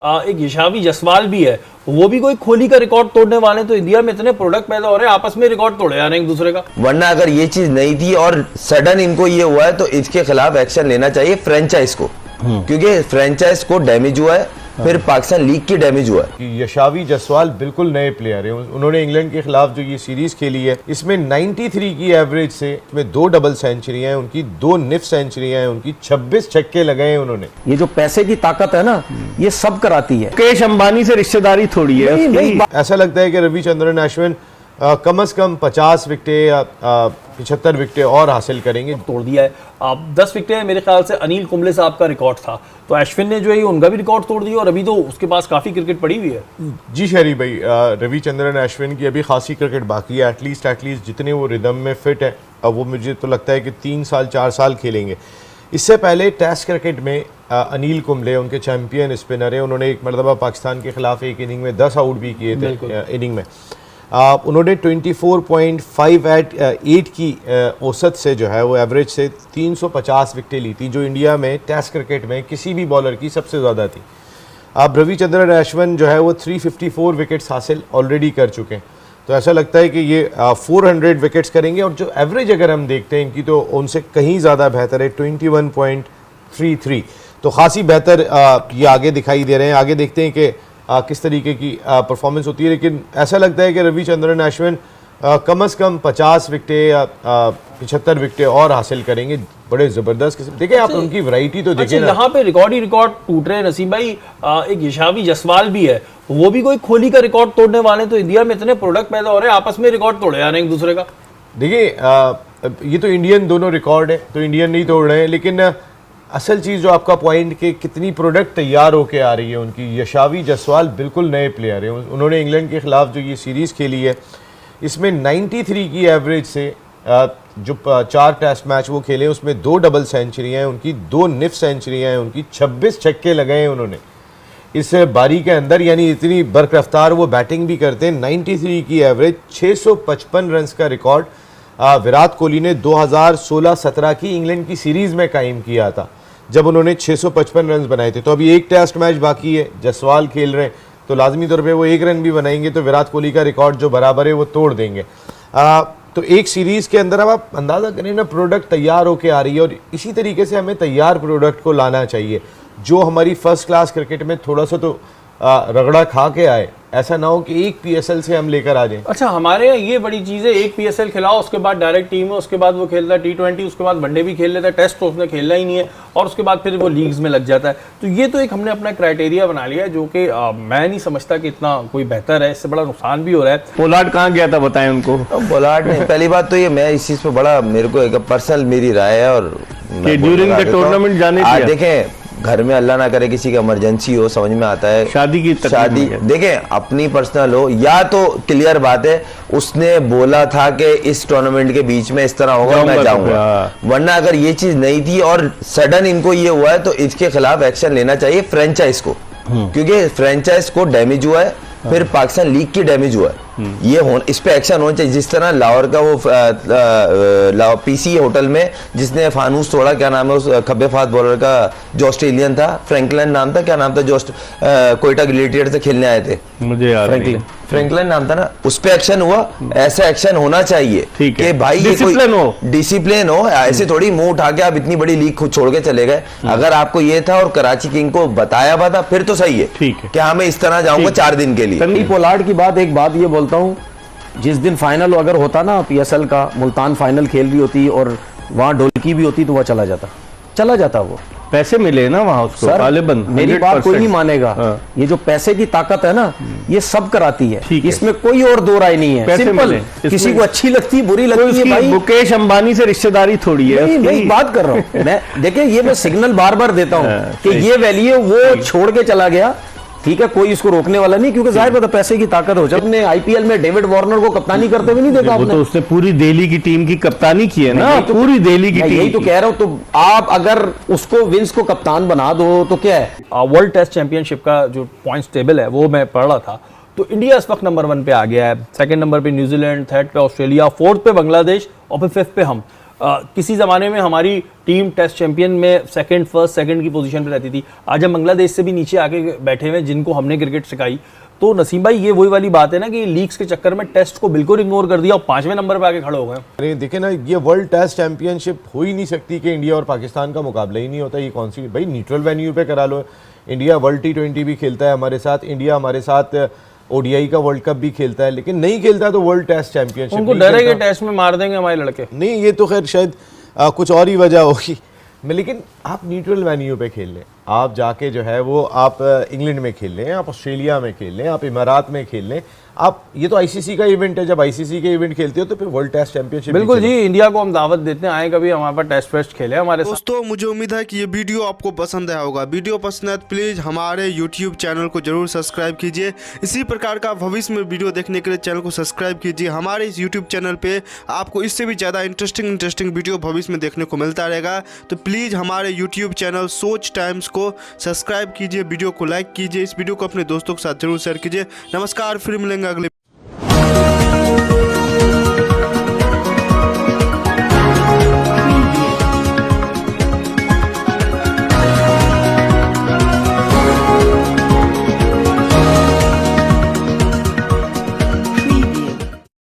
एक यशावी जसवाल भी है, वो भी कोई कोहली का रिकॉर्ड तोड़ने वाले। तो इंडिया में इतने प्रोडक्ट पैदा हो रहे हैं, आपस में रिकॉर्ड तोड़े जा रहे हैं एक दूसरे का। वरना अगर ये चीज नहीं थी और सडन इनको ये हुआ है तो इसके खिलाफ एक्शन लेना चाहिए फ्रेंचाइज को, क्योंकि फ्रेंचाइज को डैमेज हुआ है, फिर पाकिस्तान लीग की डैमेज हुआ है। यशावी जसवाल बिल्कुल नए प्लेयर है। उन्होंने इंग्लैंड के खिलाफ जो ये सीरीज खेली है, इसमें 93 की एवरेज से इसमें 2 डबल सेंचुरियां हैं उनकी, 2 निफ सेंचुरियां हैं उनकी, 26 छक्के लगाए हैं उन्होंने। ये जो पैसे की ताकत है ना, ये सब कराती है। मुकेश अंबानी से रिश्तेदारी थोड़ी है उसकी। ऐसा लगता है कि रविचंद्रन अश्विन कम से कम 50 विकेटें या 75 विकेटें और हासिल करेंगे। तोड़ दिया है। 10 विकेटें मेरे ख्याल से अनिल कुंबले साहब का रिकॉर्ड था, तो अश्विन ने जो है उनका भी रिकॉर्ड तोड़ दिया और अभी तो उसके पास काफी क्रिकेट पड़ी हुई है। जी शहरी भाई, रविचंद्रन अश्विन की अभी खासी क्रिकेट बाकी है। एटलीस्ट जितने वो रिदम में फिट है, अब वो मुझे तो लगता है कि 3 साल 4 साल खेलेंगे। इससे पहले टेस्ट क्रिकेट में अनिल कुंबले उनके चैंपियन स्पिनर है, उन्होंने एक मरतबा पाकिस्तान के खिलाफ एक इनिंग में 10 आउट भी किए थे। इनिंग में उन्होंने 24.58 की औसत से जो है वो एवरेज से 350 विकेटें ली थी, जो इंडिया में टेस्ट क्रिकेट में किसी भी बॉलर की सबसे ज़्यादा थी। अब रविचंद्रन अश्विन जो है वो 354 विकेट्स हासिल ऑलरेडी कर चुके हैं, तो ऐसा लगता है कि ये 400 विकेट्स करेंगे। और जो एवरेज अगर हम देखते हैं इनकी, तो उनसे कहीं ज़्यादा बेहतर है, 21.33, तो खासी बेहतर ये आगे दिखाई दे रहे हैं। आगे देखते हैं कि किस तरीके की परफॉर्मेंस होती है, लेकिन ऐसा लगता है कि रविचंद्रन अश्विन कम से कम 50 विकेटें या 75 विकेटें और हासिल करेंगे। बड़े ज़बरदस्त किस्म, देखें आप उनकी वैरायटी तो देखें ना। यहाँ पे रिकॉर्ड ही रिकॉर्ड टूट रहे हैं नसीम भाई। एक यशावी जसवाल भी है, वो भी कोई कोहली का रिकॉर्ड तोड़ने वाले। तो इंडिया में इतने प्रोडक्ट पैदा हो रहे हैं, आपस में रिकॉर्ड तोड़े जा रहे हैं एक दूसरे का। देखिए ये तो इंडियन दोनों रिकॉर्ड है, तो इंडियन नहीं तोड़ रहे हैं, लेकिन असल चीज़ जो आपका पॉइंट कि कितनी प्रोडक्ट तैयार होके आ रही है उनकी। यशावी जसवाल बिल्कुल नए प्लेयर है। उन्होंने इंग्लैंड के खिलाफ जो ये सीरीज़ खेली है, इसमें 93 की एवरेज से जो 4 टेस्ट मैच वो खेले उसमें 2 डबल सेंचुरियाँ हैं उनकी, 2 निफ सेंचुरियाँ हैं उनकी, 26 छक्के लगाए हैं उन्होंने इस बारी के अंदर। यानी इतनी बरकरफ्तार वो बैटिंग भी करते हैं। 93 की एवरेज, 655 रन का रिकॉर्ड विराट कोहली ने 2016-17 की इंग्लैंड की सीरीज़ में कायम किया था, जब उन्होंने 655 रन बनाए थे। तो अभी एक टेस्ट मैच बाकी है, जसवाल खेल रहे हैं, तो लाजमी तौर पे वो 1 रन भी बनाएंगे तो विराट कोहली का रिकॉर्ड जो बराबर है वो तोड़ देंगे। तो एक सीरीज़ के अंदर अब आप अंदाज़ा करें ना, प्रोडक्ट तैयार होके आ रही है, और इसी तरीके से हमें तैयार प्रोडक्ट को लाना चाहिए जो हमारी फर्स्ट क्लास क्रिकेट में थोड़ा सा तो रगड़ा खा के आए। ऐसा ना हो कि एक PSL से हम लेकर आ जाएं। अच्छा, हमारे यहाँ ये बड़ी चीज़ है, एक PSL खिलाओ, उसके बाद डायरेक्ट टीम है, उसके बाद वो खेलता है T20, उसके बाद वनडे भी खेल लेता है, टेस्ट तो उसने खेलना ही नहीं है, और उसके बाद फिर वो लीग्स में लग जाता है। तो ये तो एक हमने अपना क्राइटेरिया बना लिया है, जो कि मैं नहीं समझता कि इतना कोई बेहतर है, इससे बड़ा नुकसान भी हो रहा है। पोलार्ड कहाँ गया था बताएं उनको। पोलार्ड नहीं, पहली बात तो ये, मैं इस चीज़ पर बड़ा, मेरे को एक पर्सनल मेरी राय है, और ड्यूरिंग द टूर्नामेंट जाने दिया। देखें, घर में अल्लाह ना करे किसी की इमरजेंसी हो, समझ में आता है, शादी देखें अपनी पर्सनल हो, या तो क्लियर बात है उसने बोला था कि इस टूर्नामेंट के बीच में इस तरह होगा, मैं जाऊंगा। वरना अगर ये चीज नहीं थी और सडन इनको ये हुआ है तो इसके खिलाफ एक्शन लेना चाहिए फ्रेंचाइज को, क्योंकि फ्रेंचाइज को डैमेज हुआ है, फिर पाकिस्तान लीग की डैमेज हुआ है। ये इस पे एक्शन होना चाहिए। जिस तरह लाहौर का वो PC होटल में जिसने फानूस तोड़ा, क्या नाम है उस खब्बे फास्ट बॉलर का, जो ऑस्ट्रेलियन था, फ्रैंकलिन नाम था, क्या नाम था, जो कोयटा ग्लेडिएटर से खेलने आए थे, मुझे याद नहीं, फ्रैंकलिन नाम था ना, उस पे एक्शन हुआ। ऐसा एक्शन होना चाहिए कि भाई डिसिप्लिन हो। ऐसे थोड़ी मुंह उठा के आप इतनी बड़ी लीग खुद छोड़ के चले गए। अगर आपको ये था और कराची किंग को बताया हुआ था, फिर तो सही है कि हाँ मैं इस तरह जाऊंगा 4 दिन के लिए। पोलार्ड की बात, एक बात ये बोलता हूँ, जिस दिन फाइनल अगर होता ना PSL का, मुल्तान फाइनल खेल भी होती और वहाँ ढोलकी भी होती, तो वह चला जाता वो। पैसे मिले ना वहाँ उसको, तालिबान। मेरी बात कोई नहीं मानेगा। ये जो पैसे की ताकत है ना, ये सब कर आती है, इसमें कोई और दो राय नहीं है। सिंपल, किसी को अच्छी लगती, बुरी लगती है भाई। मुकेश अंबानी से रिश्तेदारी थोड़ी है, मैं बात कर रहा हूँ। मैं देखिए, ये मैं सिग्नल बार बार देता हूँ कि ये वैल्यू वो छोड़ के चला गया, ठीक है, कोई इसको रोकने वाला नहीं, क्योंकि जाहिर बात है पैसे की ताकत हो। जब ने IPL में डेविड वार्नर को कप्तानी करते हुए नहीं देखा आपने? तो उसने पूरी दिल्ली की टीम की कप्तानी की है ना, पूरी दिल्ली की टीम। यही तो कह रहा हूं, तो आप अगर उसको विंस को कप्तान बना दो तो क्या है। वर्ल्ड टेस्ट चैंपियनशिप का जो पॉइंट्स टेबल है वो मैं पढ़ रहा था, तो इंडिया इस वक्त नंबर 1 पे आ गया है, 2nd नंबर पे न्यूजीलैंड, 3rd पे ऑस्ट्रेलिया, 4th पे बांग्लादेश और फिर 5th पे हम। किसी ज़माने में हमारी टीम टेस्ट चैंपियन में फर्स्ट सेकंड की पोजीशन पे रहती थी, आज हम बांग्लादेश से भी नीचे आके बैठे हुए जिनको हमने क्रिकेट सिखाई। तो नसीम भाई ये वही वाली बात है ना कि लीग्स के चक्कर में टेस्ट को बिल्कुल इग्नोर कर दिया और 5वें नंबर पे आके खड़े हो गए। अरे देखे ना, ये वर्ल्ड टेस्ट चैंपियनशिप हो ही नहीं सकती कि इंडिया और पाकिस्तान का मुकाबला ही नहीं होता। ये कौन सी भाई, न्यूट्रल वेन्यू पे करा लो। इंडिया वर्ल्ड T20 भी खेलता है हमारे साथ, इंडिया हमारे साथ ODI का वर्ल्ड कप भी खेलता है, लेकिन नहीं खेलता तो वर्ल्ड टेस्ट चैंपियनशिप उनको डर है कि टेस्ट में मार देंगे हमारे लड़के। नहीं, ये तो खैर शायद कुछ और ही वजह होगी, लेकिन आप न्यूट्रल वेन्यू पे खेल लें, आप जाके जो है वो आप इंग्लैंड में खेल लें, आप ऑस्ट्रेलिया में खेल लें, आप इमारात में खेल लें, आप ये तो ICC का इवेंट है। जब ICC के इवेंट खेलते हो तो फिर वर्ल्ड टेस्ट चैंपियनशिप। बिल्कुल जी, इंडिया को हम दावत देते हैं, आए कभी हमारे पास टेस्ट वेस्ट खेले हमारे साथ। दोस्तों मुझे उम्मीद है कि ये वीडियो आपको पसंद आया होगा। वीडियो पसंद है तो प्लीज़ हमारे YouTube चैनल को जरूर सब्सक्राइब कीजिए। इसी प्रकार का भविष्य में वीडियो देखने के लिए चैनल को सब्सक्राइब कीजिए। हमारे इस YouTube चैनल पे आपको इससे भी ज़्यादा इंटरेस्टिंग वीडियो भविष्य में देखने को मिलता रहेगा। तो प्लीज़ हमारे YouTube चैनल सोच टाइम्स को सब्सक्राइब कीजिए, वीडियो को लाइक कीजिए, इस वीडियो को अपने दोस्तों के साथ जरूर शेयर कीजिए। नमस्कार, फिर मिलेंगे अगले